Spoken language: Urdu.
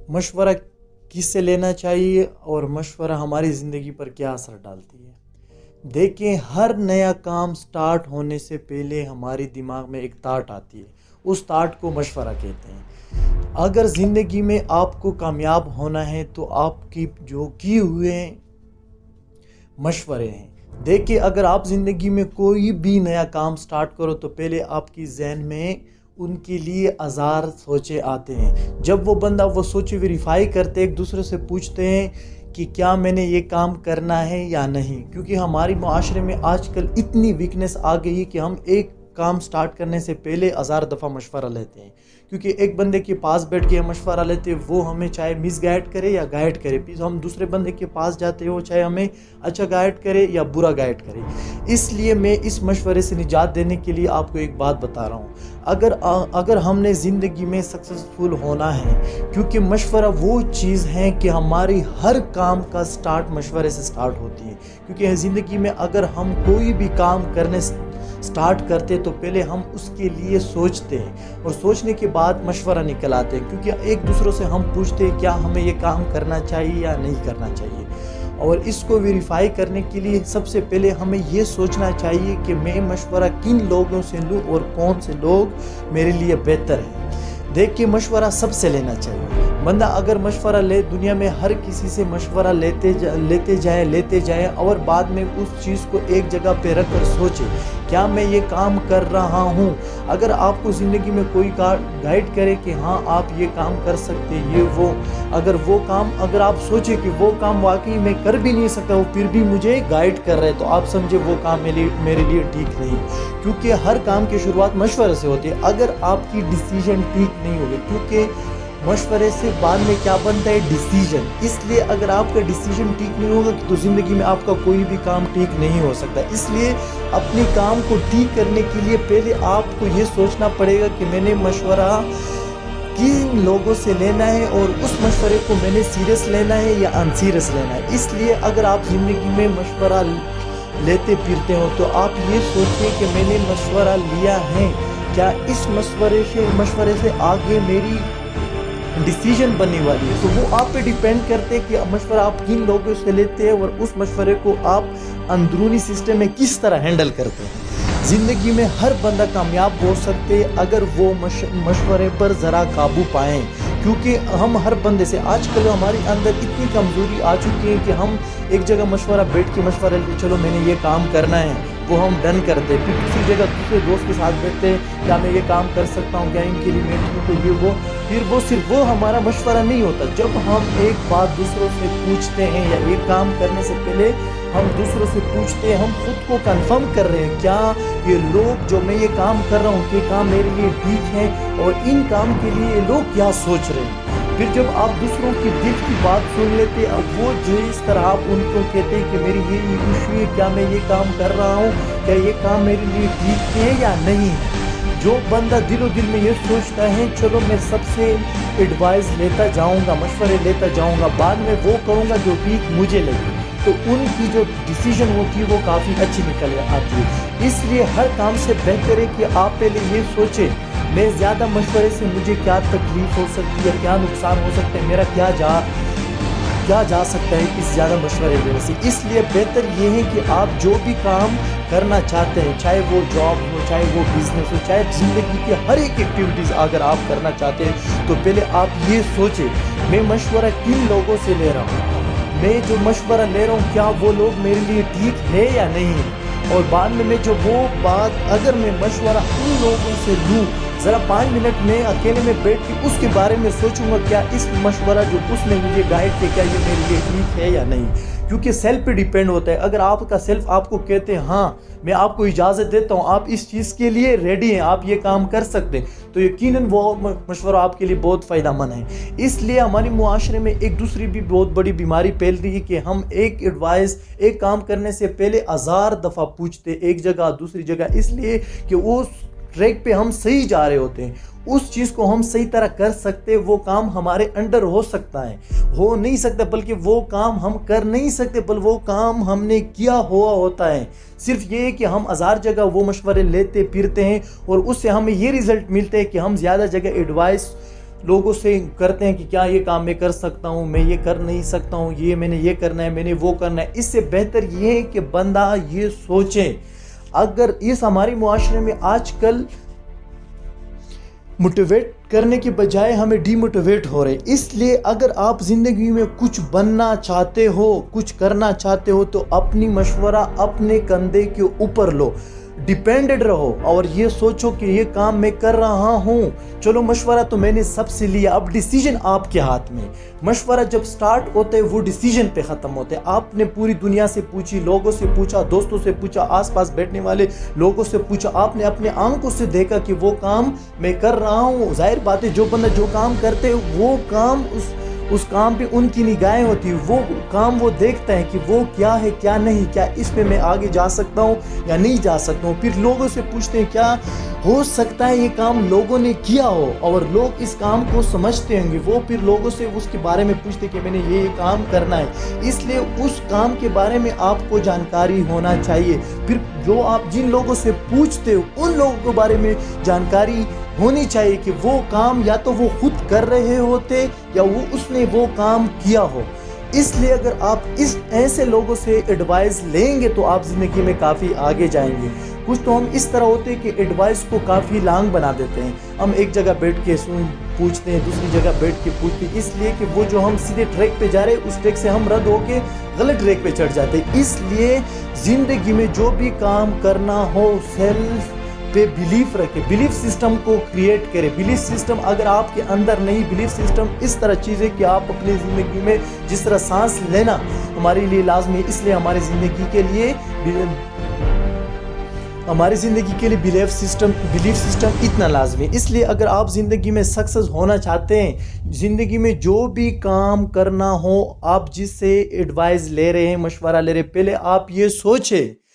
مشورہ کس سے لینا چاہیے اور مشورہ ہماری زندگی پر کیا اثر ڈالتی ہے؟ دیکھیں، ہر نیا کام سٹارٹ ہونے سے پہلے ہماری دماغ میں ایک تھاٹ آتی ہے، اس تھاٹ کو مشورہ کہتے ہیں۔ اگر زندگی میں آپ کو کامیاب ہونا ہے تو آپ کی جو کیے ہوئے مشورے ہیں، دیکھیں اگر آپ زندگی میں کوئی بھی نیا کام سٹارٹ کرو تو پہلے آپ کی ذہن میں ان کے لیے ہزار سوچے آتے ہیں۔ جب وہ بندہ وہ سوچے ویریفائی کرتے، ایک دوسرے سے پوچھتے ہیں کہ کیا میں نے یہ کام کرنا ہے یا نہیں، کیونکہ ہماری معاشرے میں آج کل اتنی ویکنس آ گئی ہے کہ ہم ایک کام سٹارٹ کرنے سے پہلے ہزار دفعہ مشورہ لیتے ہیں، کیونکہ ایک بندے کے پاس بیٹھ کے ہم مشورہ لیتے ہیں، وہ ہمیں چاہے مس گائیڈ کرے یا گائیڈ کرے، پھر ہم دوسرے بندے کے پاس جاتے ہیں، وہ چاہے ہمیں اچھا گائیڈ کرے یا برا گائیڈ کرے۔ اس لیے میں اس مشورے سے نجات دینے کے لیے آپ کو ایک بات بتا رہا ہوں، اگر ہم نے زندگی میں سکسسفل ہونا ہے، کیونکہ مشورہ وہ چیز ہے کہ ہماری ہر کام کا سٹارٹ مشورے سے سٹارٹ ہوتی ہے، کیونکہ زندگی میں اگر ہم کوئی بھی کام کرنے سٹارٹ کرتے تو پہلے ہم اس کے لیے سوچتے ہیں، اور سوچنے کے بعد مشورہ نکل آتے ہیں، کیونکہ ایک دوسرے سے ہم پوچھتے ہیں کیا ہمیں یہ کام کرنا چاہیے یا نہیں کرنا چاہیے، اور اس کو ویریفائی کرنے کے لیے سب سے پہلے ہمیں یہ سوچنا چاہیے کہ میں مشورہ کن لوگوں سے لوں اور کون سے لوگ میرے لیے بہتر ہیں۔ دیکھیے، مشورہ سب سے لینا چاہیے۔ بندہ اگر مشورہ لے، دنیا میں ہر کسی سے مشورہ لیتے جائے اور بعد میں اس چیز کو ایک جگہ پہ رکھ کر سوچے کیا میں یہ کام کر رہا ہوں۔ اگر آپ کو زندگی میں کوئی گائیڈ کرے کہ ہاں آپ یہ کام کر سکتے، اگر آپ سوچے کہ وہ کام واقعی میں کر بھی نہیں سکتا، وہ پھر بھی مجھے گائیڈ کر رہے، تو آپ سمجھے وہ کام میرے لیے ٹھیک نہیں، کیونکہ ہر کام کی شروعات مشورے سے ہوتی ہے۔ اگر آپ کی ڈیسیژن ٹھیک نہیں ہوگی، کیونکہ مشورے سے بعد میں کیا بنتا ہے؟ ڈیسیژن۔ اس لیے اگر آپ کا ڈیسیژن ٹھیک نہیں ہوگا تو زندگی میں آپ کا کوئی بھی کام ٹھیک نہیں ہو سکتا۔ اس لیے اپنے کام کو ٹھیک کرنے کے لیے پہلے آپ کو یہ سوچنا پڑے گا کہ میں نے مشورہ کن لوگوں سے لینا ہے اور اس مشورے کو میں نے سیریس لینا ہے یا ان سیریس لینا ہے۔ اس لیے اگر آپ زندگی میں مشورہ لیتے پھرتے ہو تو آپ یہ سوچیں کہ میں نے مشورہ لیا ہے، کیا اس مشورے سے آگے میری ڈیسیژن بننے والی ہے؟ تو وہ آپ پہ ڈیپینڈ کرتے کہ مشورہ آپ کن لوگوں سے لیتے ہیں اور اس مشورے کو آپ اندرونی سسٹم میں کس طرح ہینڈل کرتے ہیں۔ زندگی میں ہر بندہ کامیاب ہو سکتے اگر وہ مشورے پر ذرا قابو پائیں، کیونکہ ہم ہر بندے سے آج کل ہمارے اندر اتنی کمزوری آ چکی ہے کہ ہم ایک جگہ مشورہ بیٹھ کے مشورہ لیتے، چلو میں نے یہ کام کرنا ہے، وہ ہم ڈن کرتے، پھر دوسری جگہ دوسرے دوست کے ساتھ بیٹھتے ہیں، کیا میں یہ کام کر سکتا ہوں، کیا ان کے لیے میں ٹھیک ہوں، یہ وہ، پھر وہ صرف وہ ہمارا مشورہ نہیں ہوتا۔ جب ہم ایک بات دوسروں سے پوچھتے ہیں یا ایک کام کرنے سے پہلے ہم دوسروں سے پوچھتے ہیں، ہم خود کو کنفرم کر رہے ہیں کیا یہ لوگ جو میں یہ کام کر رہا ہوں کہ کام میرے لیے ٹھیک ہے، اور ان کام کے لیے یہ لوگ کیا سوچ رہے ہیں۔ پھر جب آپ دوسروں کی دل کی بات سن لیتے، اب وہ جس طرح آپ ان کو کہتے ہیں کہ میری یہ ایشو ہے، کیا میں یہ کام کر رہا ہوں، کیا یہ کام میرے لیے ٹھیک ہے یا نہیں ہے۔ جو بندہ دل و دل میں یہ سوچتا ہے چلو میں سب سے ایڈوائز لیتا جاؤں گا، مشورے لیتا جاؤں گا، بعد میں وہ کروں گا جو ٹھیک مجھے لگے، تو ان کی جو ڈیسیژن ہوتی ہے وہ کافی اچھی نکل آتی ہے۔ اس لیے ہر کام سے بہتر ہے کہ آپ پہلے یہ سوچیں میں زیادہ مشورے سے مجھے کیا تکلیف ہو سکتی ہے، کیا نقصان ہو سکتا ہے، میرا کیا جا سکتا ہے اس زیادہ مشورے دینے سے۔ اس لیے بہتر یہ ہے کہ آپ جو بھی کام کرنا چاہتے ہیں، چاہے وہ جاب ہو، چاہے وہ بزنس ہو، چاہے زندگی کی ہر ایک ایکٹیویٹیز اگر آپ کرنا چاہتے ہیں، تو پہلے آپ یہ سوچیں میں مشورہ کن لوگوں سے لے رہا ہوں، میں جو مشورہ لے رہا ہوں کیا وہ لوگ میرے لیے ٹھیک ہے یا نہیں ہے، اور بعد میں جو وہ بات اگر میں مشورہ ان لوگوں سے لوں، ذرا 5 منٹ میں اکیلے میں بیٹھ کے اس کے بارے میں سوچوں گا کیا اس مشورہ جو اس نے مجھے گائیڈ کیا کیا یہ میرے لیے ٹھیک ہے یا نہیں، کیونکہ سیلف پہ ڈیپینڈ ہوتا ہے۔ اگر آپ کا سیلف آپ کو کہتے ہیں ہاں میں آپ کو اجازت دیتا ہوں، آپ اس چیز کے لیے ریڈی ہیں، آپ یہ کام کر سکتے ہیں، تو یقیناً وہ مشورہ آپ کے لیے بہت فائدہ مند ہے۔ اس لیے ہماری معاشرے میں ایک دوسری بھی بہت بڑی بیماری پھیل رہی ہے کہ ہم ایک کام کرنے سے پہلے 1000 دفعہ پوچھتے ایک جگہ دوسری جگہ، اس لیے کہ اس ٹریک پہ ہم صحیح جا رہے ہوتے ہیں، اس چیز کو ہم صحیح طرح کر سکتے، وہ کام ہمارے انڈر ہو سکتا ہے، ہو نہیں سکتا، بلکہ وہ کام ہم کر نہیں سکتے، بل وہ کام ہم نے کیا ہوا ہوتا ہے۔ صرف یہ ہے کہ ہم 1000 جگہ وہ مشورے لیتے پھرتے ہیں اور اس سے ہمیں یہ رزلٹ ملتے ہیں کہ ہم زیادہ جگہ ایڈوائس لوگوں سے کرتے ہیں کہ کیا یہ کام میں کر سکتا ہوں، میں یہ کر نہیں سکتا ہوں، یہ میں نے یہ کرنا ہے، میں نے وہ کرنا ہے۔ اس سے بہتر یہ ہے کہ بندہ یہ سوچے۔ اگر اس ہمارے معاشرے میں آج کل موٹیویٹ کرنے کے بجائے ہمیں ڈی موٹیویٹ ہو رہے، اس لیے اگر آپ زندگی میں کچھ بننا چاہتے ہو، کچھ کرنا چاہتے ہو، تو اپنی مشورہ اپنے کندھے کے اوپر لو، ڈیپینڈڈ رہو اور یہ سوچو کہ یہ کام میں کر رہا ہوں، چلو مشورہ تو میں نے سب سے لیا، اب ڈیسیجن آپ کے ہاتھ میں۔ مشورہ جب سٹارٹ ہوتا ہے وہ ڈیسیجن پہ ختم ہوتا ہے۔ آپ نے پوری دنیا سے پوچھی، لوگوں سے پوچھا، دوستوں سے پوچھا، آس پاس بیٹھنے والے لوگوں سے پوچھا، آپ نے اپنے آنکھوں سے دیکھا کہ وہ کام میں کر رہا ہوں۔ ظاہر بات ہے جو بندہ جو کام کرتے وہ کام اس کام پہ ان کی نگاہیں ہوتی، وہ کام وہ دیکھتا ہے کہ وہ کیا ہے کیا نہیں، کیا اس پہ میں آگے جا سکتا ہوں یا نہیں جا سکتا ہوں۔ پھر لوگوں سے پوچھتے ہیں کیا ہو سکتا ہے یہ کام لوگوں نے کیا ہو اور لوگ اس کام کو سمجھتے ہوں گے، وہ پھر لوگوں سے اس کے بارے میں پوچھتے کہ میں نے یہ کام کرنا ہے۔ اس لیے اس کام کے بارے میں آپ کو جانکاری ہونا چاہیے۔ پھر جو آپ جن لوگوں سے پوچھتے ہو ان لوگوں کے بارے میں جانکاری ہونی چاہیے کہ وہ کام یا تو وہ خود کر رہے ہوتے یا اس نے وہ کام کیا ہو۔ اس لیے اگر آپ ایسے لوگوں سے ایڈوائز لیں گے تو آپ زندگی میں کافی آگے جائیں گے۔ کچھ تو ہم اس طرح ہوتے ہیں کہ ایڈوائز کو کافی لانگ بنا دیتے ہیں، ہم ایک جگہ بیٹھ کے پوچھتے ہیں، دوسری جگہ بیٹھ کے پوچھتے ہیں، اس لیے کہ وہ جو ہم سیدھے ٹریک پہ جا رہے ہیں اس ٹریک سے ہم رد ہو کے غلط ٹریک پہ چڑھ جاتے ہیں۔ اس لیے زندگی میں جو بھی کام کرنا ہو سیلف پہ بلیف رکھے، بلیف سسٹم کو کریٹ کرے۔ بلیف سسٹم اگر آپ کے اندر نہیں، بلیف سسٹم اس طرح چیز ہے کہ آپ اپنی زندگی میں جس طرح سانس لینا ہمارے لیے لازمی ہے، اس لیے ہماری زندگی کے لیے بلیف سسٹم اتنا لازمی ہے۔ اس لیے اگر آپ زندگی میں سکسیس ہونا چاہتے ہیں، زندگی میں جو بھی کام کرنا ہو، آپ جس سے ایڈوائز لے رہے ہیں، مشورہ لے رہے ہیں، پہلے آپ یہ سوچیں